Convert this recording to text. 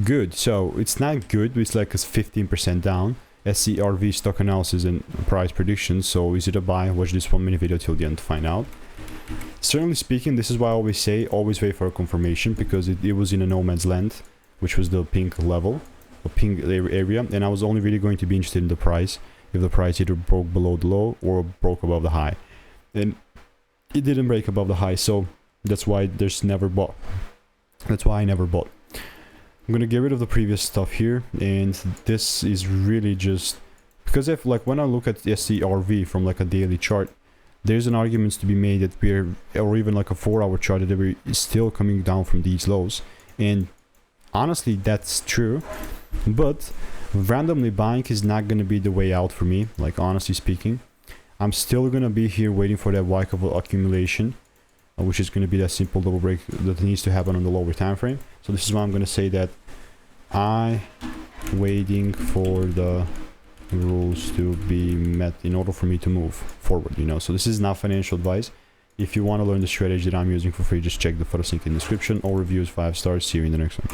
good. So it's not good, but it's like a 15% down. SERV stock analysis and price predictions. So is it a buy? Watch this 1 minute video till the end to find out. Certainly speaking, this is why I always say always wait for a confirmation, because it was in a no man's land, which was the pink level, the pink area, and I was only really going to be interested in the price if the price either broke below the low or broke above the high, and it didn't break above the high, so that's why there's never bought. That's why I never bought. I'm gonna get rid of the previous stuff here, and this is really just because if like when I look at SERV from like a daily chart, there's an argument to be made that we're, or even like a 4-hour chart, that we're still coming down from these lows, and honestly that's true, but randomly buying is not going to be the way out for me. Like honestly speaking, I'm still going to be here waiting for that Y level accumulation, which is going to be that simple double break that needs to happen on the lower time frame. So this is why I'm going to say that I waiting for the rules to be met in order for me to move forward, you know. So this is not financial advice. If you want to learn the strategy that I'm using for free, just check the photos link in the description. All reviews 5 stars. See you in the next one.